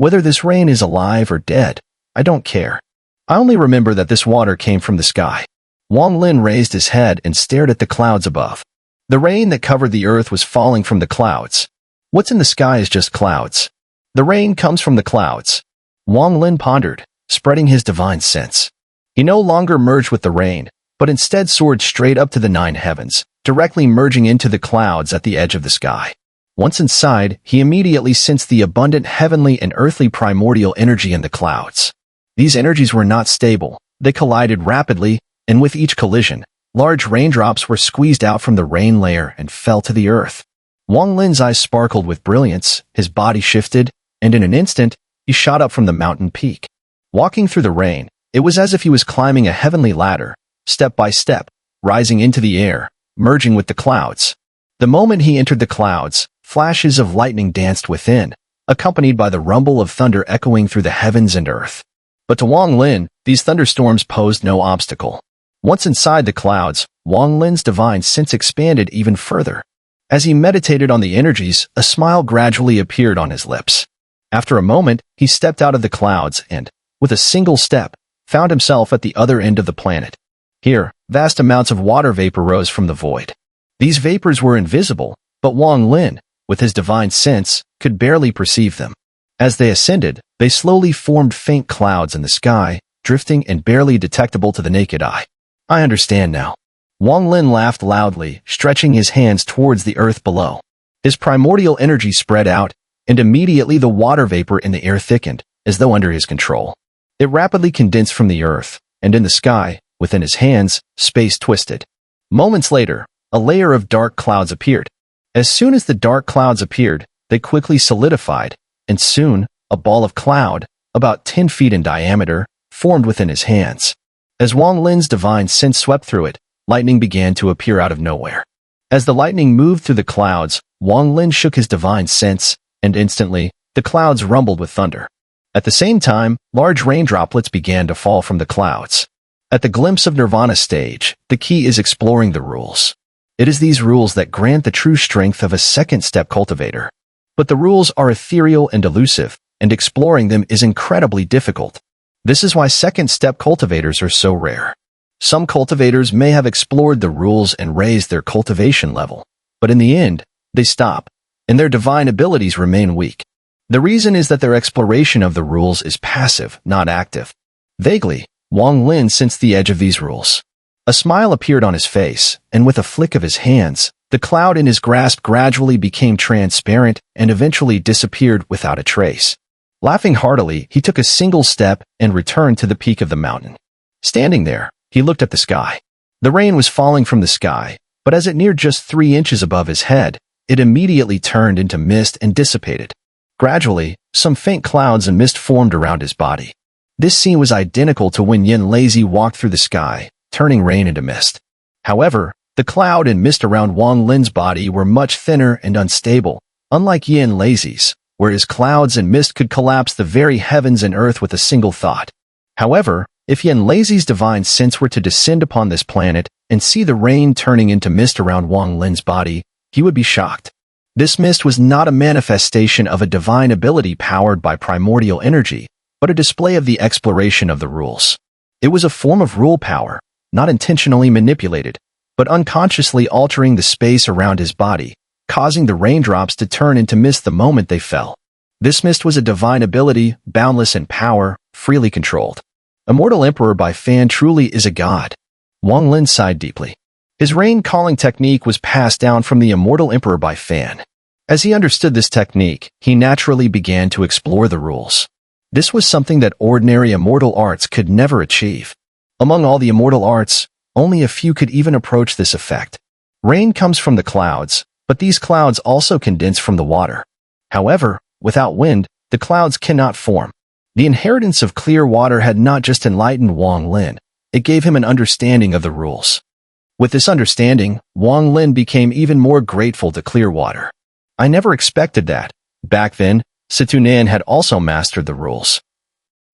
Whether this rain is alive or dead, I don't care. I only remember that this water came from the sky. Wang Lin raised his head and stared at the clouds above. The rain that covered the earth was falling from the clouds. What's in the sky is just clouds. The rain comes from the clouds. Wang Lin pondered, spreading his divine sense. He no longer merged with the rain, but instead soared straight up to the 9 heavens, directly merging into the clouds at the edge of the sky. Once inside, he immediately sensed the abundant heavenly and earthly primordial energy in the clouds. These energies were not stable. They collided rapidly, and with each collision, large raindrops were squeezed out from the rain layer and fell to the earth. Wang Lin's eyes sparkled with brilliance, his body shifted, and in an instant, he shot up from the mountain peak. Walking through the rain, it was as if he was climbing a heavenly ladder, step by step, rising into the air, merging with the clouds. The moment he entered the clouds, flashes of lightning danced within, accompanied by the rumble of thunder echoing through the heavens and earth. But to Wang Lin, these thunderstorms posed no obstacle. Once inside the clouds, Wang Lin's divine sense expanded even further. As he meditated on the energies, a smile gradually appeared on his lips. After a moment, he stepped out of the clouds and, with a single step, found himself at the other end of the planet. Here, vast amounts of water vapor rose from the void. These vapors were invisible, but Wang Lin, with his divine sense, could barely perceive them. As they ascended, they slowly formed faint clouds in the sky, drifting and barely detectable to the naked eye. I understand now. Wang Lin laughed loudly, stretching his hands towards the earth below. His primordial energy spread out, and immediately the water vapor in the air thickened, as though under his control. It rapidly condensed from the earth, and in the sky, within his hands, space twisted. Moments later, a layer of dark clouds appeared. As soon as the dark clouds appeared, they quickly solidified, and soon, a ball of cloud, about 10 feet in diameter, formed within his hands. As Wang Lin's divine sense swept through it, lightning began to appear out of nowhere. As the lightning moved through the clouds, Wang Lin shook his divine sense, and instantly, the clouds rumbled with thunder. At the same time, large rain droplets began to fall from the clouds. At the glimpse of Nirvana stage, the key is exploring the rules. It is these rules that grant the true strength of a second-step cultivator. But the rules are ethereal and elusive, and exploring them is incredibly difficult. This is why second-step cultivators are so rare. Some cultivators may have explored the rules and raised their cultivation level, but in the end, they stop, and their divine abilities remain weak. The reason is that their exploration of the rules is passive, not active. Vaguely, Wang Lin sensed the edge of these rules. A smile appeared on his face, and with a flick of his hands, the cloud in his grasp gradually became transparent and eventually disappeared without a trace. Laughing heartily, he took a single step and returned to the peak of the mountain. Standing there, he looked at the sky. The rain was falling from the sky, but as it neared just 3 inches above his head, it immediately turned into mist and dissipated. Gradually, some faint clouds and mist formed around his body. This scene was identical to when Yin Lazy walked through the sky, turning rain into mist. However, the cloud and mist around Wang Lin's body were much thinner and unstable, unlike Yin Lazy's, whereas clouds and mist could collapse the very heavens and earth with a single thought. However, if Yin Lazy's divine sense were to descend upon this planet and see the rain turning into mist around Wang Lin's body, he would be shocked. This mist was not a manifestation of a divine ability powered by primordial energy, but a display of the exploration of the rules. It was a form of rule power, not intentionally manipulated, but unconsciously altering the space around his body, causing the raindrops to turn into mist the moment they fell. This mist was a divine ability, boundless in power, freely controlled. Immortal Emperor by Fan truly is a god. Wang Lin sighed deeply. His rain-calling technique was passed down from the Immortal Emperor by Fan. As he understood this technique, he naturally began to explore the rules. This was something that ordinary immortal arts could never achieve. Among all the immortal arts, only a few could even approach this effect. Rain comes from the clouds, but these clouds also condense from the water. However, without wind, the clouds cannot form. The inheritance of clear water had not just enlightened Wang Lin, it gave him an understanding of the rules. With this understanding, Wang Lin became even more grateful to clear water. I never expected that. Back then, Xun'er had also mastered the rules.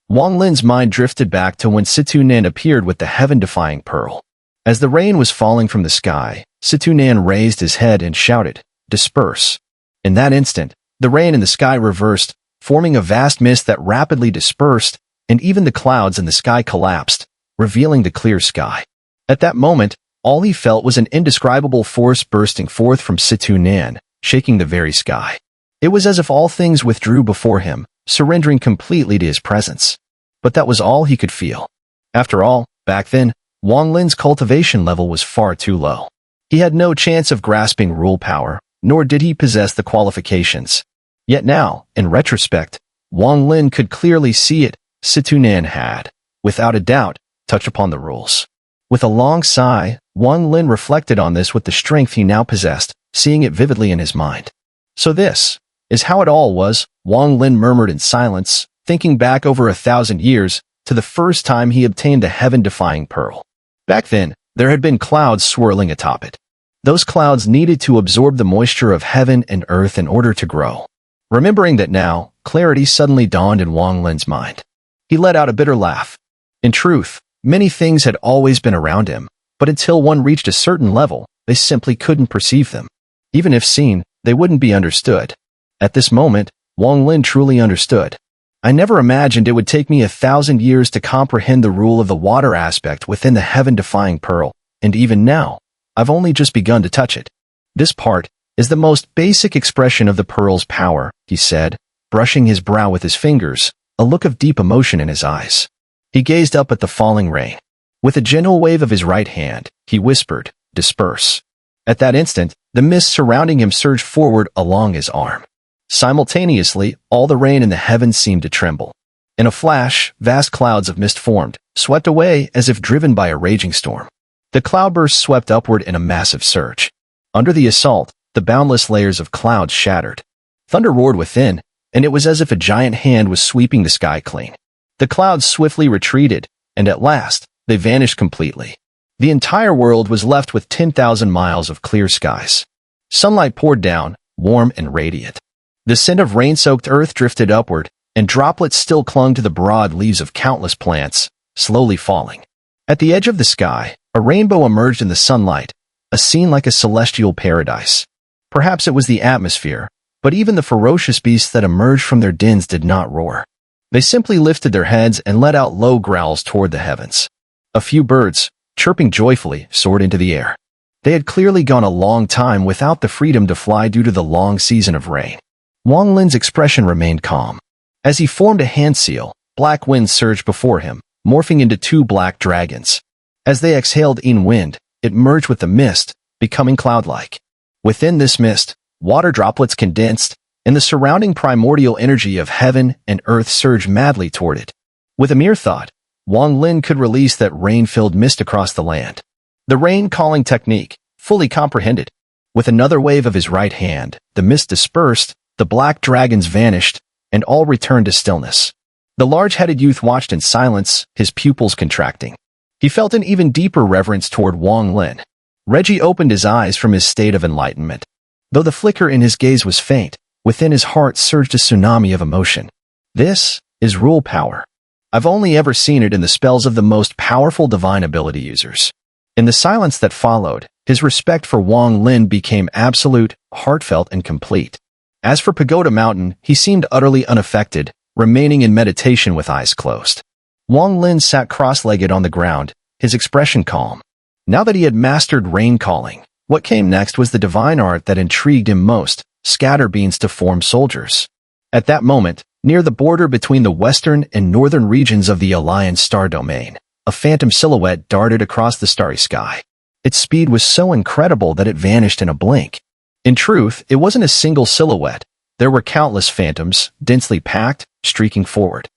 Wang Lin's mind drifted back to when Xun'er appeared with the heaven-defying pearl. As the rain was falling from the sky, Xun'er raised his head and shouted, "Disperse." In that instant, the rain in the sky reversed, forming a vast mist that rapidly dispersed, and even the clouds in the sky collapsed, revealing the clear sky. At that moment, all he felt was an indescribable force bursting forth from Xun'er, shaking the very sky. It was as if all things withdrew before him, surrendering completely to his presence. But that was all he could feel. After all, back then, Wang Lin's cultivation level was far too low. He had no chance of grasping rule power, nor did he possess the qualifications. Yet now, in retrospect, Wang Lin could clearly see it. Xun'er had, without a doubt, touched upon the rules. With a long sigh, Wang Lin reflected on this with the strength he now possessed, seeing it vividly in his mind. So this is how it all was, Wang Lin murmured in silence, thinking back over 1,000 years to the first time he obtained the heaven-defying pearl. Back then, there had been clouds swirling atop it. Those clouds needed to absorb the moisture of heaven and earth in order to grow. Remembering that now, clarity suddenly dawned in Wang Lin's mind. He let out a bitter laugh. In truth, many things had always been around him, but until one reached a certain level, they simply couldn't perceive them. Even if seen, they wouldn't be understood. At this moment, Wang Lin truly understood. I never imagined it would take me 1,000 years to comprehend the rule of the water aspect within the heaven-defying pearl, and even now, I've only just begun to touch it. This part is the most basic expression of the pearl's power, he said, brushing his brow with his fingers, a look of deep emotion in his eyes. He gazed up at the falling rain. With a gentle wave of his right hand, he whispered, "Disperse." At that instant, the mist surrounding him surged forward along his arm. Simultaneously, all the rain in the heavens seemed to tremble. In a flash, vast clouds of mist formed, swept away as if driven by a raging storm. The cloudburst swept upward in a massive surge. Under the assault, the boundless layers of clouds shattered. Thunder roared within, and it was as if a giant hand was sweeping the sky clean. The clouds swiftly retreated, and at last, they vanished completely. The entire world was left with 10,000 miles of clear skies. Sunlight poured down, warm and radiant. The scent of rain-soaked earth drifted upward, and droplets still clung to the broad leaves of countless plants, slowly falling. At the edge of the sky, a rainbow emerged in the sunlight, a scene like a celestial paradise. Perhaps it was the atmosphere, but even the ferocious beasts that emerged from their dens did not roar. They simply lifted their heads and let out low growls toward the heavens. A few birds, chirping joyfully, soared into the air. They had clearly gone a long time without the freedom to fly due to the long season of rain. Wang Lin's expression remained calm. As he formed a hand seal, black winds surged before him, morphing into 2 black dragons. As they exhaled in wind, it merged with the mist, becoming cloud-like. Within this mist, water droplets condensed, and the surrounding primordial energy of heaven and earth surged madly toward it. With a mere thought, Wang Lin could release that rain-filled mist across the land. The rain-calling technique, fully comprehended. With another wave of his right hand, the mist dispersed, the black dragons vanished, and all returned to stillness. The large-headed youth watched in silence, his pupils contracting. He felt an even deeper reverence toward Wang Lin. Reggie opened his eyes from his state of enlightenment. Though the flicker in his gaze was faint, within his heart surged a tsunami of emotion. This is rule power. I've only ever seen it in the spells of the most powerful divine ability users. In the silence that followed, his respect for Wang Lin became absolute, heartfelt, and complete. As for Pagoda Mountain, he seemed utterly unaffected, remaining in meditation with eyes closed. Wang Lin sat cross-legged on the ground, his expression calm. Now that he had mastered rain calling, what came next was the divine art that intrigued him most, scatter beans to form soldiers. At that moment, near the border between the western and northern regions of the Alliance star domain, a phantom silhouette darted across the starry sky. Its speed was so incredible that it vanished in a blink. In truth, it wasn't a single silhouette. There were countless phantoms, densely packed, streaking forward.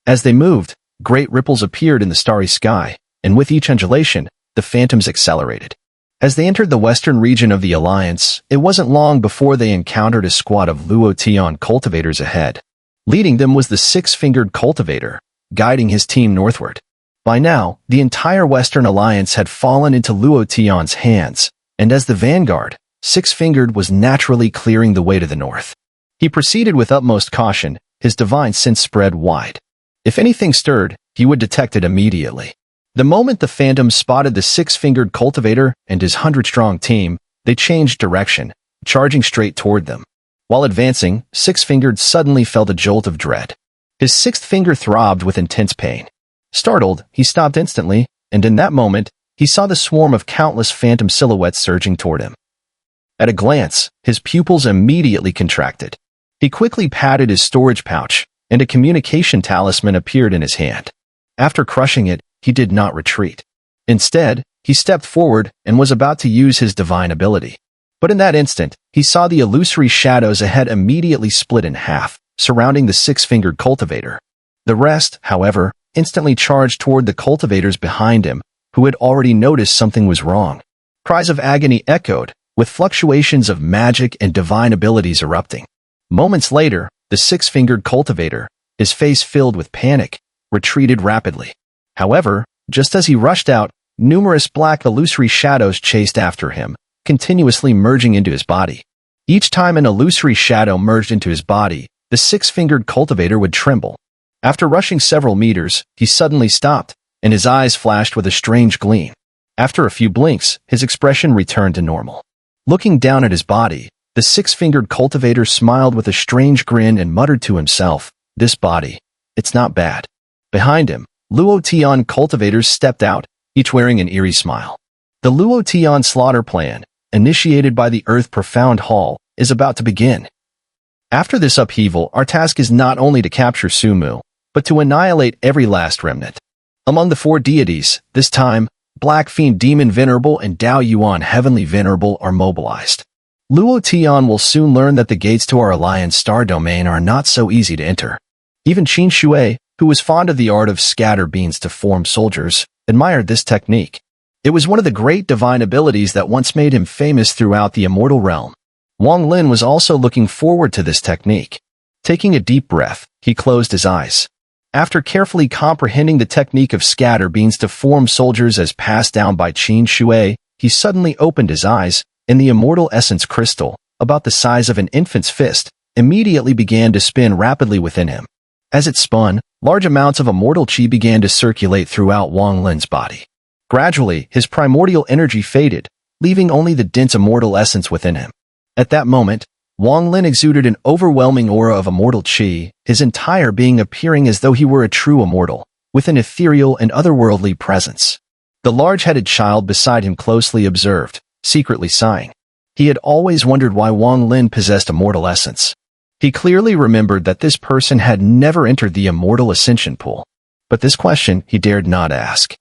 As they moved, great ripples appeared in the starry sky, and with each undulation, the phantoms accelerated. As they entered the western region of the Alliance, it wasn't long before they encountered a squad of Luotian cultivators ahead. Leading them was the 6-fingered cultivator, guiding his team northward. By now, the entire Western Alliance had fallen into Luotian's hands, and as the vanguard, 6-fingered was naturally clearing the way to the north. He proceeded with utmost caution, his divine sense spread wide. If anything stirred, he would detect it immediately. The moment the phantoms spotted the 6-fingered cultivator and his 100-strong team, they changed direction, charging straight toward them. While advancing, Six-Fingered suddenly felt a jolt of dread. His sixth finger throbbed with intense pain. Startled, he stopped instantly, and in that moment, he saw the swarm of countless phantom silhouettes surging toward him. At a glance, his pupils immediately contracted. He quickly patted his storage pouch, and a communication talisman appeared in his hand. After crushing it, he did not retreat. Instead, he stepped forward and was about to use his divine ability. But in that instant, he saw the illusory shadows ahead immediately split in half, surrounding the six-fingered cultivator. The rest, however, instantly charged toward the cultivators behind him, who had already noticed something was wrong. Cries of agony echoed, with fluctuations of magic and divine abilities erupting. Moments later, the six-fingered cultivator, his face filled with panic, retreated rapidly. However, just as he rushed out, numerous black illusory shadows chased after him, continuously merging into his body. Each time an illusory shadow merged into his body, the six-fingered cultivator would tremble. After rushing several meters, he suddenly stopped, and his eyes flashed with a strange gleam. After a few blinks, his expression returned to normal. Looking down at his body, the six-fingered cultivator smiled with a strange grin and muttered to himself, "This body, it's not bad." Behind him, Luotian cultivators stepped out, each wearing an eerie smile. The Luotian slaughter plan, initiated by the Earth Profound Hall, is about to begin. After this upheaval, our task is not only to capture Sumu, but to annihilate every last remnant. Among the four deities, this time, Black Fiend Demon Venerable and Dao Yuan Heavenly Venerable are mobilized. Luotian will soon learn that the gates to our Alliance Star Domain are not so easy to enter. Even Qin Shui, who was fond of the art of scatter beams to form soldiers, admired this technique. It was one of the great divine abilities that once made him famous throughout the immortal realm. Wang Lin was also looking forward to this technique. Taking a deep breath, he closed his eyes. After carefully comprehending the technique of scatter beams to form soldiers as passed down by Qin Shui, he suddenly opened his eyes, and the immortal essence crystal, about the size of an infant's fist, immediately began to spin rapidly within him. As it spun, large amounts of immortal qi began to circulate throughout Wang Lin's body. Gradually, his primordial energy faded, leaving only the dense immortal essence within him. At that moment, Wang Lin exuded an overwhelming aura of immortal qi, his entire being appearing as though he were a true immortal, with an ethereal and otherworldly presence. The large-headed child beside him closely observed, secretly sighing. He had always wondered why Wang Lin possessed immortal essence. He clearly remembered that this person had never entered the immortal ascension pool. But this question he dared not ask.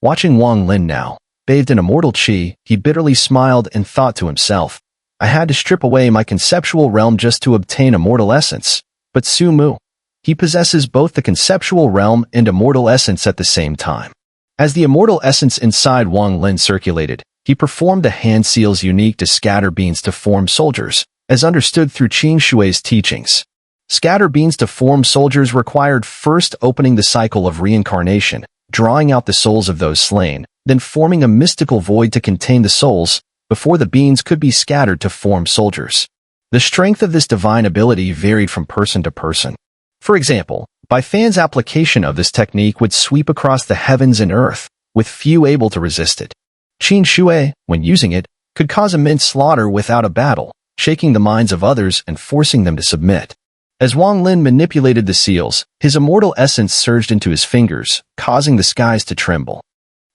Watching Wang Lin now, bathed in immortal qi, he bitterly smiled and thought to himself, "I had to strip away my conceptual realm just to obtain immortal essence. But Sumu, he possesses both the conceptual realm and immortal essence at the same time." As the immortal essence inside Wang Lin circulated, he performed the hand seals unique to scatter beams to form soldiers, as understood through Qin Shui's teachings. Scatter beams to form soldiers required first opening the cycle of reincarnation, drawing out the souls of those slain, then forming a mystical void to contain the souls, before the beams could be scattered to form soldiers. The strength of this divine ability varied from person to person. For example, Bai Fan's application of this technique would sweep across the heavens and earth, with few able to resist it. Qin Shui, when using it, could cause immense slaughter without a battle, shaking the minds of others and forcing them to submit. As Wang Lin manipulated the seals, his immortal essence surged into his fingers, causing the skies to tremble.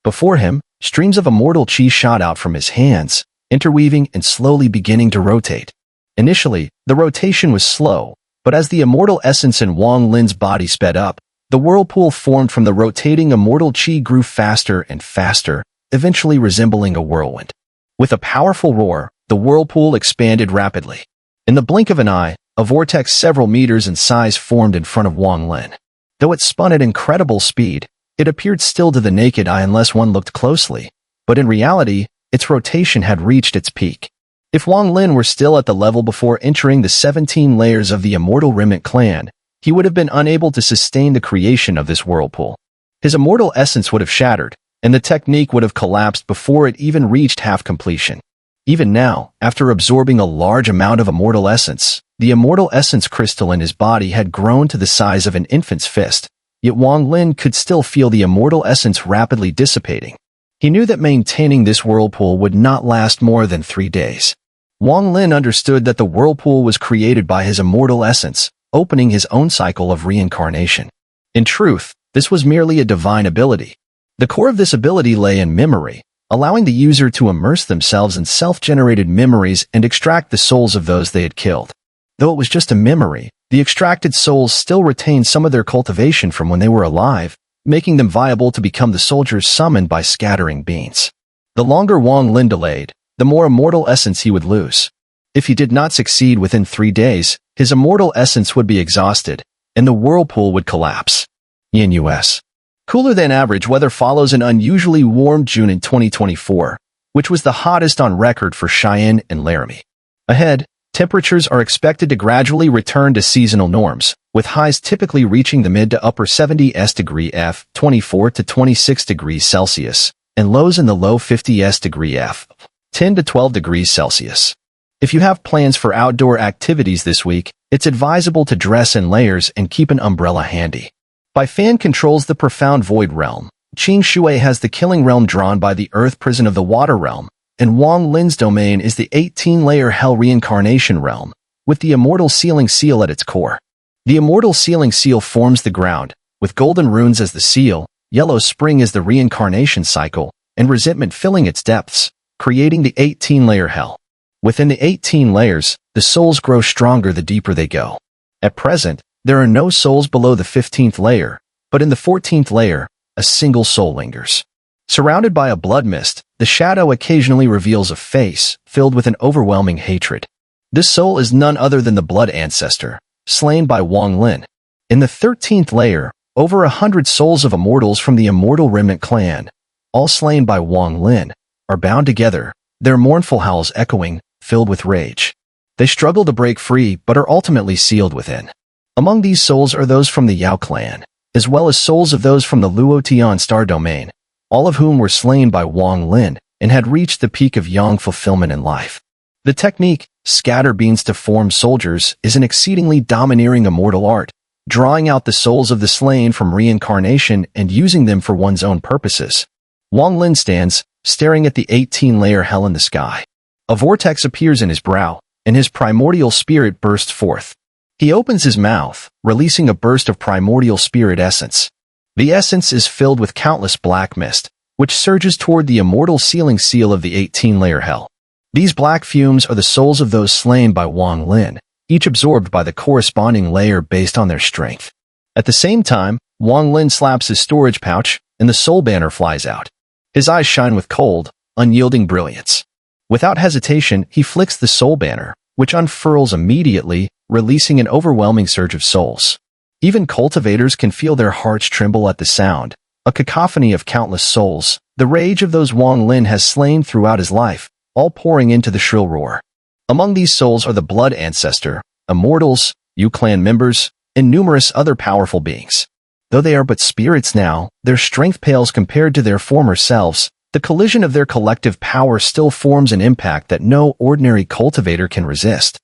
Before him, streams of immortal qi shot out from his hands, interweaving and slowly beginning to rotate. Initially, the rotation was slow, but as the immortal essence in Wang Lin's body sped up, the whirlpool formed from the rotating immortal qi grew faster and faster, eventually resembling a whirlwind. With a powerful roar, the whirlpool expanded rapidly. In the blink of an eye, a vortex several meters in size formed in front of Wang Lin. Though it spun at incredible speed, it appeared still to the naked eye unless one looked closely, but in reality, its rotation had reached its peak. If Wang Lin were still at the level before entering the 17 layers of the immortal remnant clan, he would have been unable to sustain the creation of this whirlpool. His immortal essence would have shattered, and the technique would have collapsed before it even reached half completion. Even now, after absorbing a large amount of immortal essence, the immortal essence crystal in his body had grown to the size of an infant's fist, yet Wang Lin could still feel the immortal essence rapidly dissipating. He knew that maintaining this whirlpool would not last more than 3 days. Wang Lin understood that the whirlpool was created by his immortal essence, opening his own cycle of reincarnation. In truth, this was merely a divine ability. The core of this ability lay in memory, allowing the user to immerse themselves in self-generated memories and extract the souls of those they had killed. Though it was just a memory, the extracted souls still retained some of their cultivation from when they were alive, making them viable to become the soldiers summoned by scattering beans. The longer Wang Lin delayed, the more immortal essence he would lose. If he did not succeed within 3 days, his immortal essence would be exhausted, and the whirlpool would collapse. In U.S. Cooler than average weather follows an unusually warm June in 2024, which was the hottest on record for Cheyenne and Laramie. Ahead, temperatures are expected to gradually return to seasonal norms, with highs typically reaching the mid to upper 70s degree F, 24 to 26 degrees Celsius, and lows in the low 50s degree F, 10 to 12 degrees Celsius. If you have plans for outdoor activities this week, it's advisable to dress in layers and keep an umbrella handy. Bai Fan controls the profound void realm. Qing Shui has the killing realm drawn by the earth prison of the water realm, and Wang Lin's domain is the 18-layer hell reincarnation realm, with the immortal sealing seal at its core. The immortal sealing seal forms the ground, with golden runes as the seal, yellow spring as the reincarnation cycle, and resentment filling its depths, creating the 18-layer hell. Within the 18 layers, the souls grow stronger the deeper they go. At present, there are no souls below the 15th layer, but in the 14th layer, a single soul lingers. Surrounded by a blood mist, the shadow occasionally reveals a face filled with an overwhelming hatred. This soul is none other than the blood ancestor, slain by Wang Lin. In the 13th layer, over 100 souls of immortals from the immortal remnant clan, all slain by Wang Lin, are bound together, their mournful howls echoing, filled with rage. They struggle to break free but are ultimately sealed within. Among these souls are those from the Yao clan, as well as souls of those from the Luotian star domain, all of whom were slain by Wang Lin and had reached the peak of yang fulfillment in life. The technique, scatter beans to form soldiers, is an exceedingly domineering immortal art, drawing out the souls of the slain from reincarnation and using them for one's own purposes. Wang Lin stands, staring at the 18-layer hell in the sky. A vortex appears in his brow, and his primordial spirit bursts forth. He opens his mouth, releasing a burst of primordial spirit essence. The essence is filled with countless black mist, which surges toward the immortal sealing seal of the 18-layer hell. These black fumes are the souls of those slain by Wang Lin, each absorbed by the corresponding layer based on their strength. At the same time, Wang Lin slaps his storage pouch, and the soul banner flies out. His eyes shine with cold, unyielding brilliance. Without hesitation, he flicks the soul banner, which unfurls immediately, releasing an overwhelming surge of souls. Even cultivators can feel their hearts tremble at the sound, a cacophony of countless souls, the rage of those Wang Lin has slain throughout his life, all pouring into the shrill roar. Among these souls are the blood ancestor, immortals, Yu clan members, and numerous other powerful beings. Though they are but spirits now, their strength pales compared to their former selves. The collision of their collective power still forms an impact that no ordinary cultivator can resist.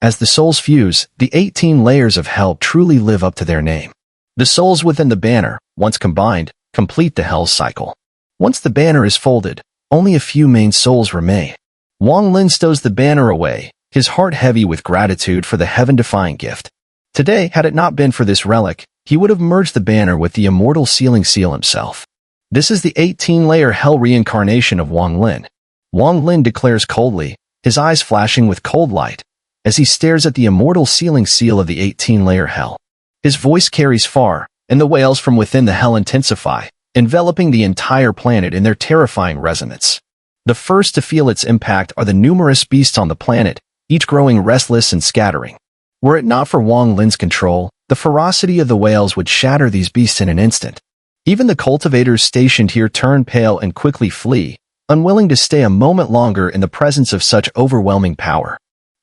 As the souls fuse, the 18 layers of hell truly live up to their name. The souls within the banner, once combined, complete the hell cycle. Once the banner is folded, only a few main souls remain. Wang Lin stows the banner away, his heart heavy with gratitude for the heaven-defying gift. Today, had it not been for this relic, he would have merged the banner with the immortal sealing seal himself. This is the 18-layer hell reincarnation of Wang Lin. Wang Lin declares coldly, his eyes flashing with cold light, as he stares at the immortal sealing seal of the 18-layer hell. His voice carries far, and the wails from within the hell intensify, enveloping the entire planet in their terrifying resonance. The first to feel its impact are the numerous beasts on the planet, each growing restless and scattering. Were it not for Wang Lin's control, the ferocity of the wails would shatter these beasts in an instant. Even the cultivators stationed here turn pale and quickly flee, unwilling to stay a moment longer in the presence of such overwhelming power.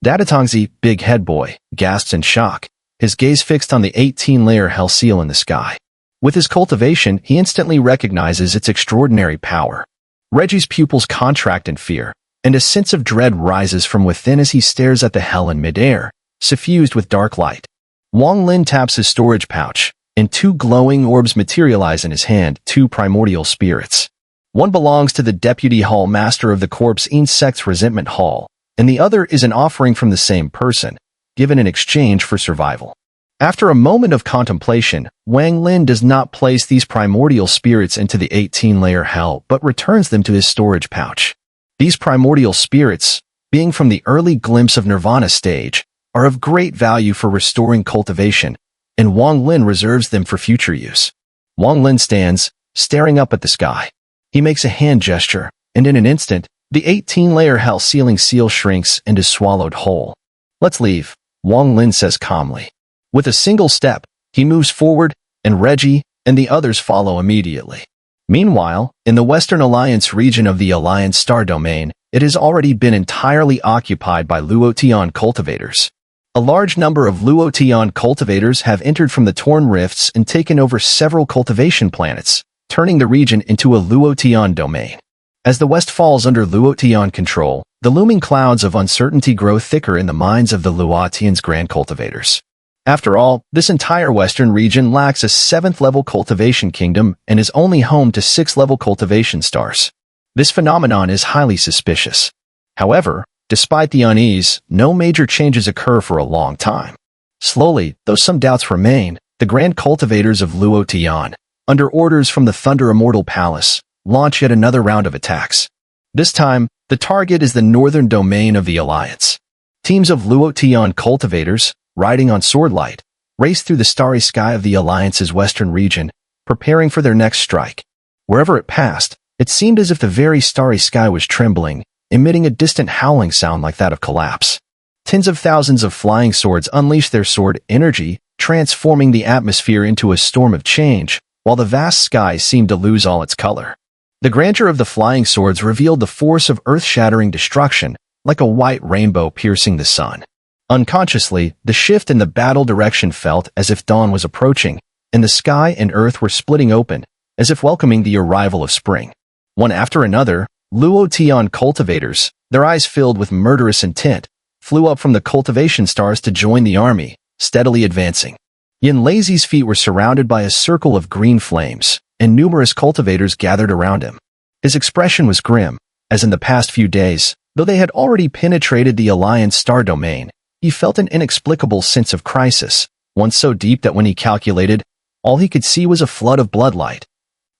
Dadatongzi, big head boy, gasps in shock, his gaze fixed on the 18-layer hell seal in the sky. With his cultivation, he instantly recognizes its extraordinary power. Reggie's pupils contract in fear, and a sense of dread rises from within as he stares at the hell in midair, suffused with dark light. Wang Lin taps his storage pouch, and 2 glowing orbs materialize in his hand, 2 primordial spirits. One belongs to the Deputy Hall Master of the Corpse Insect's Resentment Hall, and the other is an offering from the same person, given in exchange for survival. After a moment of contemplation, Wang Lin does not place these primordial spirits into the 18-layer hell but returns them to his storage pouch. These primordial spirits, being from the early glimpse of Nirvana stage, are of great value for restoring cultivation, and Wang Lin reserves them for future use. Wang Lin stands, staring up at the sky. He makes a hand gesture, and in an instant, the 18-layer hell ceiling seal shrinks and is swallowed whole. "Let's leave," Wang Lin says calmly. With a single step, he moves forward, and Reggie and the others follow immediately. Meanwhile, in the Western Alliance region of the Alliance Star Domain, it has already been entirely occupied by Luotian cultivators. A large number of Luotian cultivators have entered from the Torn Rifts and taken over several cultivation planets, turning the region into a Luotian domain. As the West falls under Luotian control, the looming clouds of uncertainty grow thicker in the minds of the Luotians' grand cultivators. After all, this entire Western region lacks a 7th-level cultivation kingdom and is only home to 6th-level cultivation stars. This phenomenon is highly suspicious. However, despite the unease, no major changes occur for a long time. Slowly, though some doubts remain, the grand cultivators of Luotian, under orders from the Thunder Immortal Palace, launch yet another round of attacks. This time, the target is the northern domain of the Alliance. Teams of Luotian cultivators, riding on Swordlight, race through the starry sky of the Alliance's western region, preparing for their next strike. Wherever it passed, it seemed as if the very starry sky was trembling, emitting a distant howling sound like that of collapse. Tens of thousands of flying swords unleashed their sword energy, transforming the atmosphere into a storm of change, while the vast sky seemed to lose all its color. The grandeur of the flying swords revealed the force of earth-shattering destruction, like a white rainbow piercing the sun. Unconsciously, the shift in the battle direction felt as if dawn was approaching, and the sky and earth were splitting open, as if welcoming the arrival of spring. One after another, Luotian cultivators, their eyes filled with murderous intent, flew up from the cultivation stars to join the army, steadily advancing. Yin Lazy's feet were surrounded by a circle of green flames, and numerous cultivators gathered around him. His expression was grim, as in the past few days, though they had already penetrated the Alliance Star Domain. He felt an inexplicable sense of crisis, one so deep that when he calculated, all he could see was a flood of bloodlight.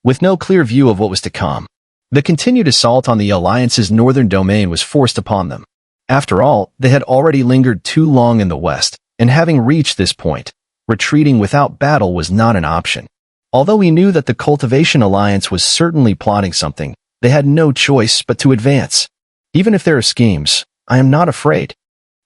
With no clear view of what was to come, the continued assault on the Alliance's northern domain was forced upon them. After all, they had already lingered too long in the west, and having reached this point, retreating without battle was not an option. Although he knew that the Cultivation Alliance was certainly plotting something, they had no choice but to advance. Even if there are schemes, I am not afraid.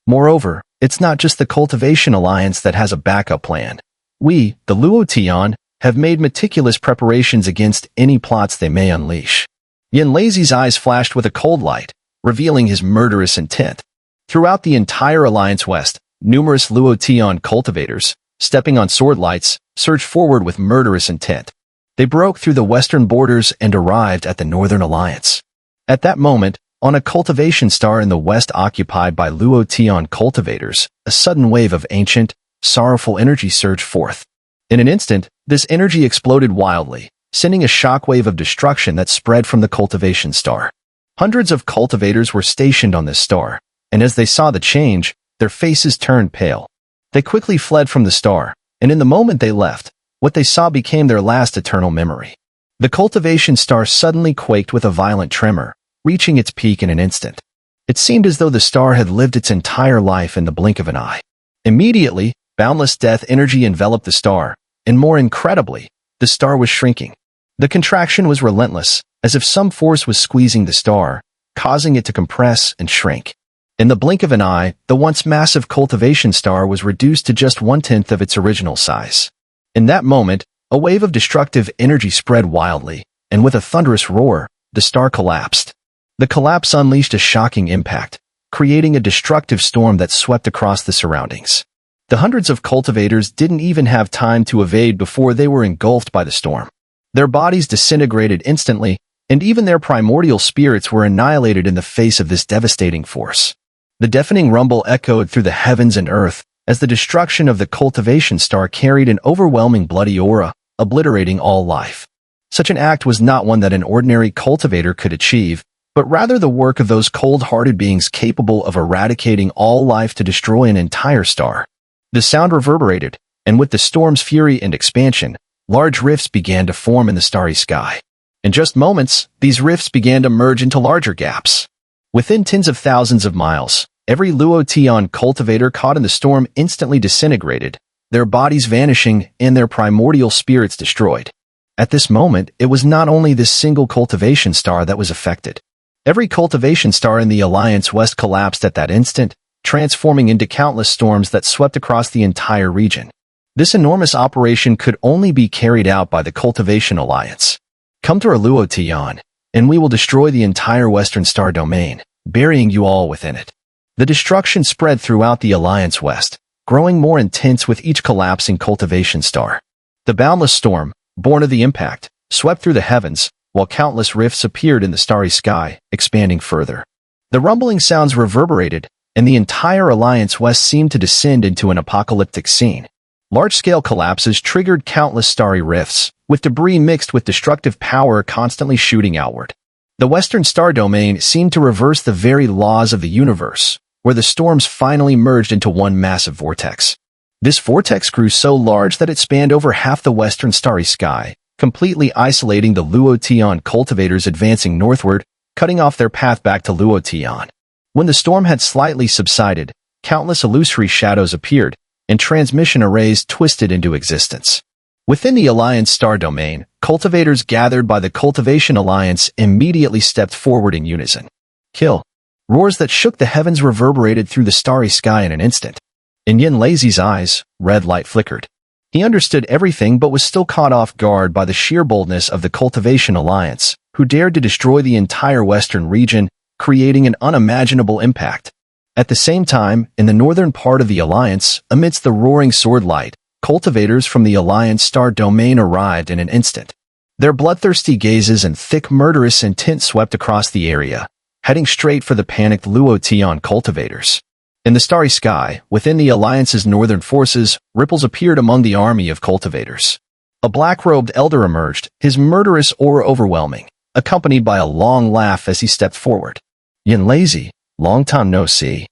Moreover, it's not just the Cultivation Alliance that has a backup plan. We, the Luotian, have made meticulous preparations against any plots they may unleash. Yin Lazy's eyes flashed with a cold light, revealing his murderous intent. Throughout the entire Alliance West, numerous Luotian cultivators, stepping on sword lights, surged forward with murderous intent. They broke through the western borders and arrived at the Northern Alliance. At that moment, on a cultivation star in the west occupied by Luotian cultivators, a sudden wave of ancient, sorrowful energy surged forth. In an instant, this energy exploded wildly, sending a shockwave of destruction that spread from the cultivation star. Hundreds of cultivators were stationed on this star, and as they saw the change, their faces turned pale. They quickly fled from the star, and in the moment they left, what they saw became their last eternal memory. The cultivation star suddenly quaked with a violent tremor, reaching its peak in an instant. It seemed as though the star had lived its entire life in the blink of an eye. Immediately, boundless death energy enveloped the star, and more incredibly, the star was shrinking. The contraction was relentless, as if some force was squeezing the star, causing it to compress and shrink. In the blink of an eye, the once massive cultivation star was reduced to just 1/10 of its original size. In that moment, a wave of destructive energy spread wildly, and with a thunderous roar, the star collapsed. The collapse unleashed a shocking impact, creating a destructive storm that swept across the surroundings. The hundreds of cultivators didn't even have time to evade before they were engulfed by the storm. Their bodies disintegrated instantly, and even their primordial spirits were annihilated in the face of this devastating force. The deafening rumble echoed through the heavens and earth, as the destruction of the cultivation star carried an overwhelming bloody aura, obliterating all life. Such an act was not one that an ordinary cultivator could achieve, but rather the work of those cold-hearted beings capable of eradicating all life to destroy an entire star. The sound reverberated, and with the storm's fury and expansion, large rifts began to form in the starry sky. In just moments, these rifts began to merge into larger gaps. Within tens of thousands of miles, every Luotian cultivator caught in the storm instantly disintegrated, their bodies vanishing and their primordial spirits destroyed. At this moment, it was not only this single cultivation star that was affected. Every cultivation star in the Alliance West collapsed at that instant, transforming into countless storms that swept across the entire region. This enormous operation could only be carried out by the Cultivation Alliance. Come to our Luotian, and we will destroy the entire Western Star Domain, burying you all within it. The destruction spread throughout the Alliance West, growing more intense with each collapsing cultivation star. The boundless storm, born of the impact, swept through the heavens, while countless rifts appeared in the starry sky, expanding further. The rumbling sounds reverberated, and the entire Alliance West seemed to descend into an apocalyptic scene. Large-scale collapses triggered countless starry rifts, with debris mixed with destructive power constantly shooting outward. The Western Star Domain seemed to reverse the very laws of the universe, where the storms finally merged into one massive vortex. This vortex grew so large that it spanned over half the western starry sky, completely isolating the Luotian cultivators advancing northward, cutting off their path back to Luotian. When the storm had slightly subsided, countless illusory shadows appeared, and transmission arrays twisted into existence. Within the Alliance Star Domain, cultivators gathered by the Cultivation Alliance immediately stepped forward in unison. Kill! Roars that shook the heavens reverberated through the starry sky in an instant. In Yin Lazy's eyes, red light flickered. He understood everything but was still caught off guard by the sheer boldness of the Cultivation Alliance, who dared to destroy the entire western region, creating an unimaginable impact. At the same time, in the northern part of the Alliance, amidst the roaring sword light, cultivators from the Alliance Star Domain arrived in an instant. Their bloodthirsty gazes and thick murderous intent swept across the area, heading straight for the panicked Luotian cultivators. In the starry sky, within the Alliance's northern forces, ripples appeared among the army of cultivators. A black-robed elder emerged, his murderous aura overwhelming, accompanied by a long laugh as he stepped forward. Yin Lazy, long time no see.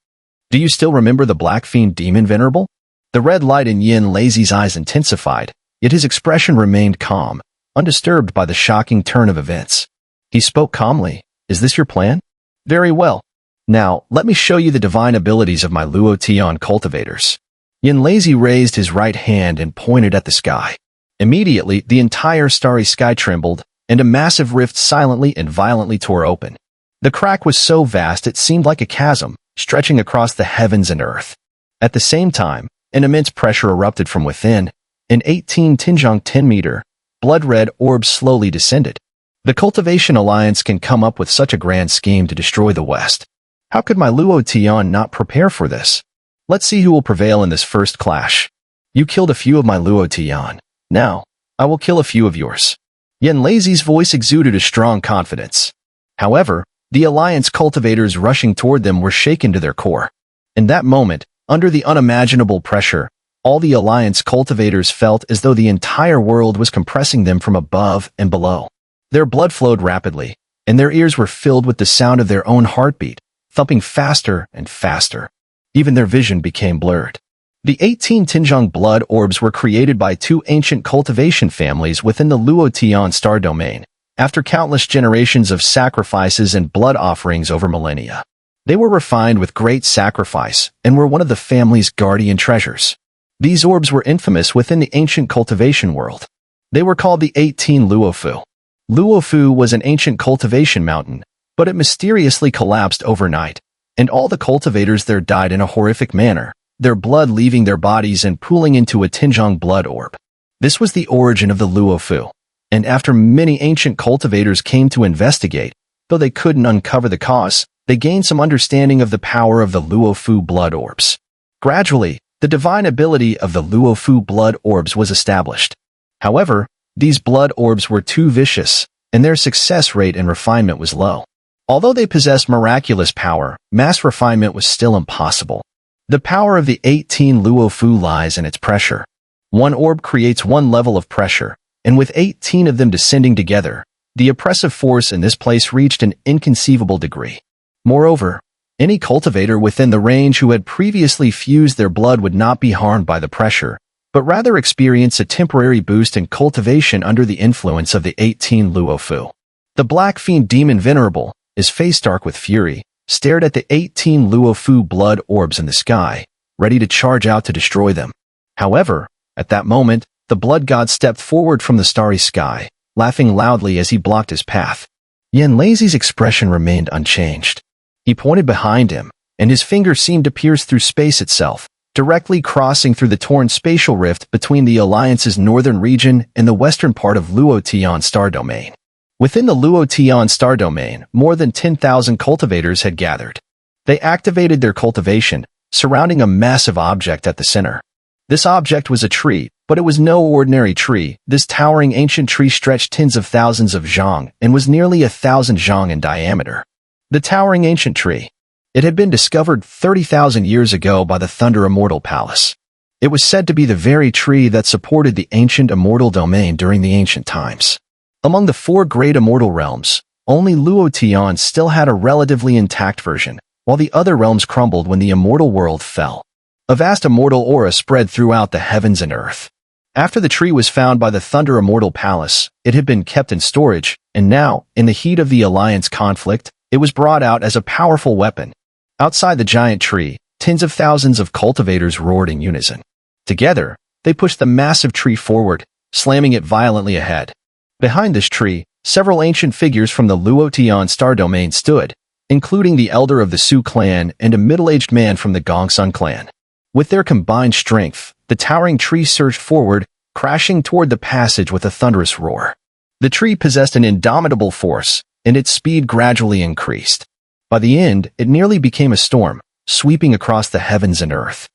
Do you still remember the Black Fiend Demon Venerable? The red light in Yin Lazy's eyes intensified, yet his expression remained calm, undisturbed by the shocking turn of events. He spoke calmly. Is this your plan? Very well. Now, let me show you the divine abilities of my Luotian cultivators. Yin Lazy raised his right hand and pointed at the sky. Immediately, the entire starry sky trembled, and a massive rift silently and violently tore open. The crack was so vast it seemed like a chasm, stretching across the heavens and earth. At the same time, an immense pressure erupted from within. An 18 Tinjong 10-meter, blood-red orb slowly descended. The Cultivation Alliance can come up with such a grand scheme to destroy the West. How could my Luotian not prepare for this? Let's see who will prevail in this first clash. You killed a few of my Luotian. Now, I will kill a few of yours. Yin Lazy's voice exuded a strong confidence. However, the Alliance cultivators rushing toward them were shaken to their core. In that moment, under the unimaginable pressure, all the Alliance cultivators felt as though the entire world was compressing them from above and below. Their blood flowed rapidly, and their ears were filled with the sound of their own heartbeat, thumping faster and faster. Even their vision became blurred. The 18 Tinjong blood orbs were created by two ancient cultivation families within the Luotian Star Domain, after countless generations of sacrifices and blood offerings over millennia. They were refined with great sacrifice and were one of the family's guardian treasures. These orbs were infamous within the ancient cultivation world. They were called the 18 Luofu. Luofu was an ancient cultivation mountain, but it mysteriously collapsed overnight, and all the cultivators there died in a horrific manner, their blood leaving their bodies and pooling into a Tinjong blood orb. This was the origin of the Luofu, and after many ancient cultivators came to investigate, though they couldn't uncover the cause, they gained some understanding of the power of the Luofu blood orbs. Gradually, the divine ability of the Luofu blood orbs was established. However, these blood orbs were too vicious, and their success rate and refinement was low. Although they possessed miraculous power, mass refinement was still impossible. The power of the 18 Luofu lies in its pressure. One orb creates one level of pressure, and with 18 of them descending together, The oppressive force in this place reached an inconceivable degree. Moreover, any cultivator within the range who had previously fused their blood would not be harmed by the pressure, but rather experience a temporary boost in cultivation under the influence of the 18 Luofu. The Black Fiend Demon Venerable, his face dark with fury, stared at the 18 Luofu blood orbs in the sky, ready to charge out to destroy them. However, at that moment, the blood god stepped forward from the starry sky, laughing loudly as he blocked his path. Yan Lazy's expression remained unchanged. He pointed behind him, and his finger seemed to pierce through space itself, directly crossing through the torn spatial rift between the Alliance's northern region and the western part of Luotian star domain. Within the Luotian star domain, more than 10,000 cultivators had gathered. They activated their cultivation, surrounding a massive object at the center. This object was a tree, but it was no ordinary tree. This towering ancient tree stretched tens of thousands of zhang and was nearly 1,000 zhang in diameter. The towering ancient tree. It had been discovered 30,000 years ago by the Xun'er Immortal Palace. It was said to be the very tree that supported the ancient immortal domain during the ancient times. Among the 4 great immortal realms, only Luotian still had a relatively intact version, while the other realms crumbled when the immortal world fell. A vast immortal aura spread throughout the heavens and earth. After the tree was found by the Xun'er Immortal Palace, it had been kept in storage, and now, in the heat of the Alliance conflict, it was brought out as a powerful weapon. Outside the giant tree, tens of thousands of cultivators roared in unison. Together, they pushed the massive tree forward, slamming it violently ahead. Behind this tree, several ancient figures from the Luotian star domain stood, including the elder of the Su clan and a middle-aged man from the Gongsun clan. With their combined strength, the towering tree surged forward, crashing toward the passage with a thunderous roar. The tree possessed an indomitable force, and its speed gradually increased. By the end, it nearly became a storm, sweeping across the heavens and earth.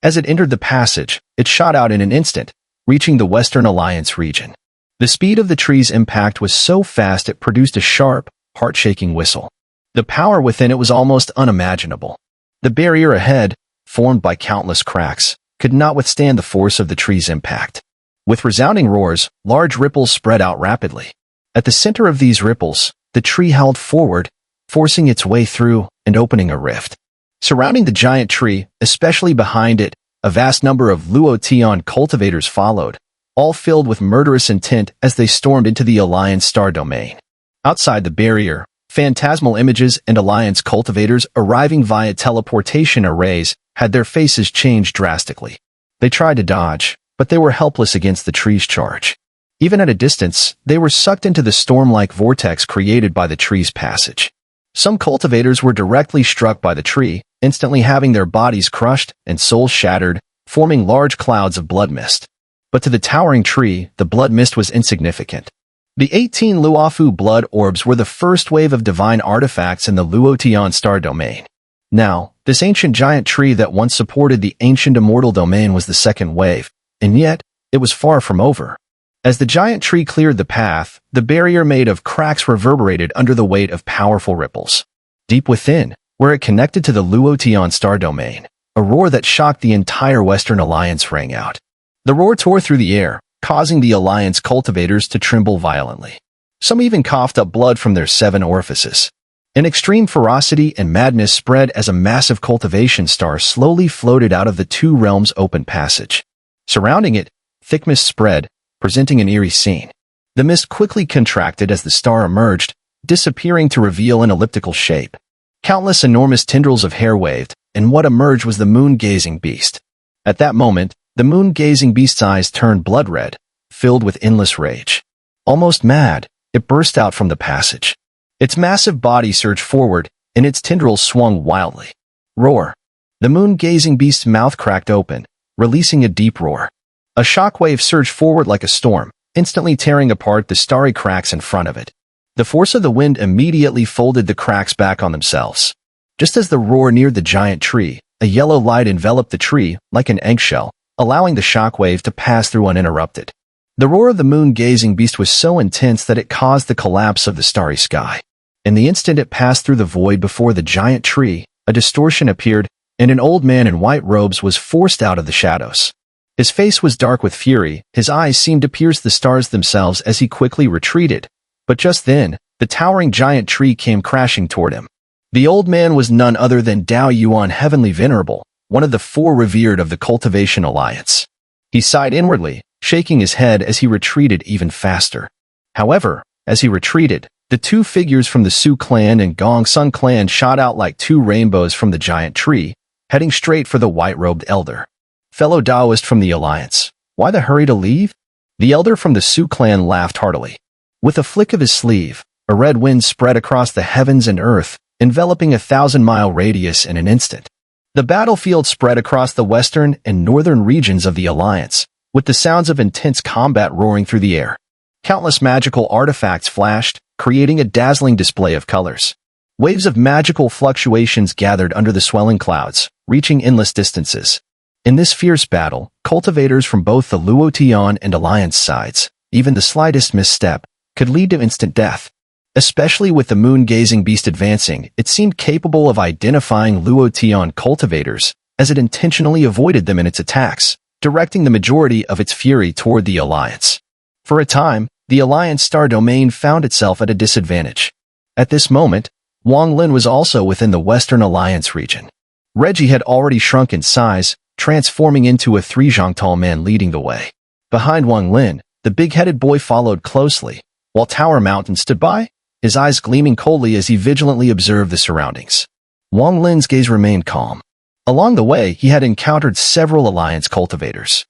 As it entered the passage, it shot out in an instant, reaching the Western Alliance region. The speed of the tree's impact was so fast it produced a sharp, heart-shaking whistle. The power within it was almost unimaginable. The barrier ahead, formed by countless cracks, could not withstand the force of the tree's impact. With resounding roars, large ripples spread out rapidly. At the center of these ripples, the tree held forward, forcing its way through and opening a rift. Surrounding the giant tree, especially behind it, a vast number of Luotian cultivators followed, all filled with murderous intent as they stormed into the Alliance star domain. Outside the barrier, phantasmal images and Alliance cultivators arriving via teleportation arrays had their faces changed drastically. They tried to dodge, but they were helpless against the tree's charge. Even at a distance, they were sucked into the storm-like vortex created by the tree's passage. Some cultivators were directly struck by the tree, instantly having their bodies crushed and souls shattered, forming large clouds of blood mist. But to the towering tree, the blood mist was insignificant. The 18 Luofu blood orbs were the first wave of divine artifacts in the Luotian star domain. Now, this ancient giant tree that once supported the ancient immortal domain was the second wave, and yet, it was far from over. As the giant tree cleared the path, the barrier made of cracks reverberated under the weight of powerful ripples. Deep within, where it connected to the Luotian star domain, a roar that shocked the entire Western Alliance rang out. The roar tore through the air, causing the Alliance cultivators to tremble violently. Some even coughed up blood from their 7 orifices. An extreme ferocity and madness spread as a massive cultivation star slowly floated out of the 2 realms' open passage. Surrounding it, thick mist spread, presenting an eerie scene. The mist quickly contracted as the star emerged, disappearing to reveal an elliptical shape. Countless enormous tendrils of hair waved, and what emerged was the moon-gazing beast. At that moment, the moon-gazing beast's eyes turned blood red, filled with endless rage. Almost mad, it burst out from the passage. Its massive body surged forward, and its tendrils swung wildly. Roar. The moon-gazing beast's mouth cracked open, releasing a deep roar. A shockwave surged forward like a storm, instantly tearing apart the starry cracks in front of it. The force of the wind immediately folded the cracks back on themselves. Just as the roar neared the giant tree, a yellow light enveloped the tree like an eggshell, allowing the shockwave to pass through uninterrupted. The roar of the moon-gazing beast was so intense that it caused the collapse of the starry sky. In the instant it passed through the void before the giant tree, a distortion appeared, and an old man in white robes was forced out of the shadows. His face was dark with fury, his eyes seemed to pierce the stars themselves as he quickly retreated, But just then, the towering giant tree came crashing toward him. The old man was none other than Dao Yuan Heavenly Venerable, one of the four revered of the Cultivation Alliance. He sighed inwardly, shaking his head as he retreated even faster. However, as he retreated, the two figures from the Su clan and Gong Sun clan shot out like two rainbows from the giant tree, heading straight for the white-robed elder. Fellow Taoist from the Alliance, why the hurry to leave? The elder from the Su clan laughed heartily. With a flick of his sleeve, a red wind spread across the heavens and earth, enveloping a 1,000-mile radius in an instant. The battlefield spread across the western and northern regions of the Alliance, with the sounds of intense combat roaring through the air. Countless magical artifacts flashed, creating a dazzling display of colors. Waves of magical fluctuations gathered under the swelling clouds, reaching endless distances. In this fierce battle, cultivators from both the Luotian and Alliance sides, even the slightest misstep, could lead to instant death. Especially with the moon-gazing beast advancing, it seemed capable of identifying Luotian cultivators, as it intentionally avoided them in its attacks, directing the majority of its fury toward the Alliance. For a time, the Alliance star domain found itself at a disadvantage. At this moment, Wang Lin was also within the Western Alliance region. Reggie had already shrunk in size, transforming into a three-zhangtao man leading the way. Behind Wang Lin, the big-headed boy followed closely, while Tower Mountain stood by, his eyes gleaming coldly as he vigilantly observed the surroundings. Wang Lin's gaze remained calm. Along the way, he had encountered several Alliance cultivators.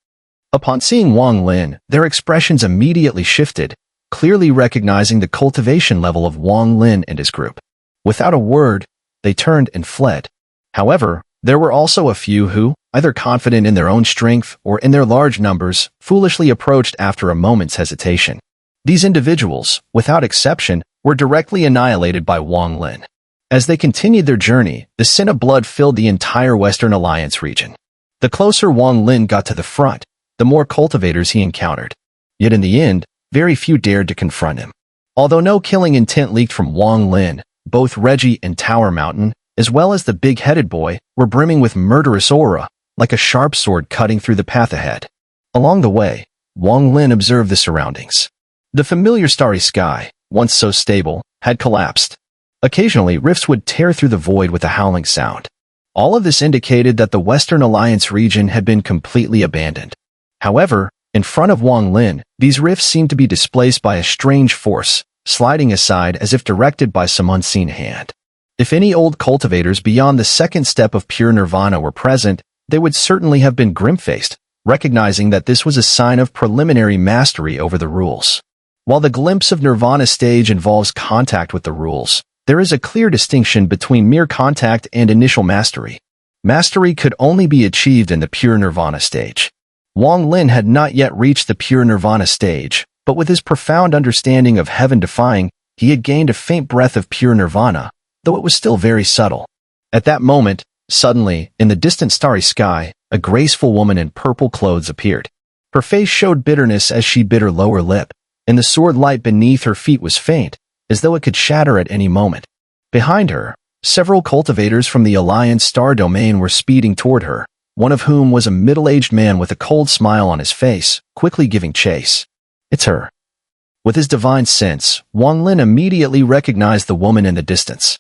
Upon seeing Wang Lin, their expressions immediately shifted, clearly recognizing the cultivation level of Wang Lin and his group. Without a word, they turned and fled. However, there were also a few who, either confident in their own strength or in their large numbers, foolishly approached after a moment's hesitation. These individuals, without exception, were directly annihilated by Wang Lin. As they continued their journey, the scent of blood filled the entire Western Alliance region. The closer Wang Lin got to the front, the more cultivators he encountered. Yet in the end, very few dared to confront him. Although no killing intent leaked from Wang Lin, both Reggie and Tower Mountain, as well as the big-headed boy, were brimming with murderous aura, like a sharp sword cutting through the path ahead. Along the way, Wang Lin observed the surroundings. The familiar starry sky, once so stable, had collapsed. Occasionally, rifts would tear through the void with a howling sound. All of this indicated that the Western Alliance region had been completely abandoned. However, in front of Wang Lin, these rifts seemed to be displaced by a strange force, sliding aside as if directed by some unseen hand. If any old cultivators beyond the second step of pure nirvana were present, they would certainly have been grim-faced, recognizing that this was a sign of preliminary mastery over the rules. While the glimpse of nirvana stage involves contact with the rules, there is a clear distinction between mere contact and initial mastery. Mastery could only be achieved in the pure nirvana stage. Wang Lin had not yet reached the pure nirvana stage, but with his profound understanding of heaven-defying, he had gained a faint breath of pure nirvana, though it was still very subtle. At that moment, suddenly, in the distant starry sky, a graceful woman in purple clothes appeared. Her face showed bitterness as she bit her lower lip, and the sword light beneath her feet was faint, as though it could shatter at any moment. Behind her, several cultivators from the Alliance star domain were speeding toward her, one of whom was a middle-aged man with a cold smile on his face, quickly giving chase. It's her. With his divine sense, Wang Lin immediately recognized the woman in the distance.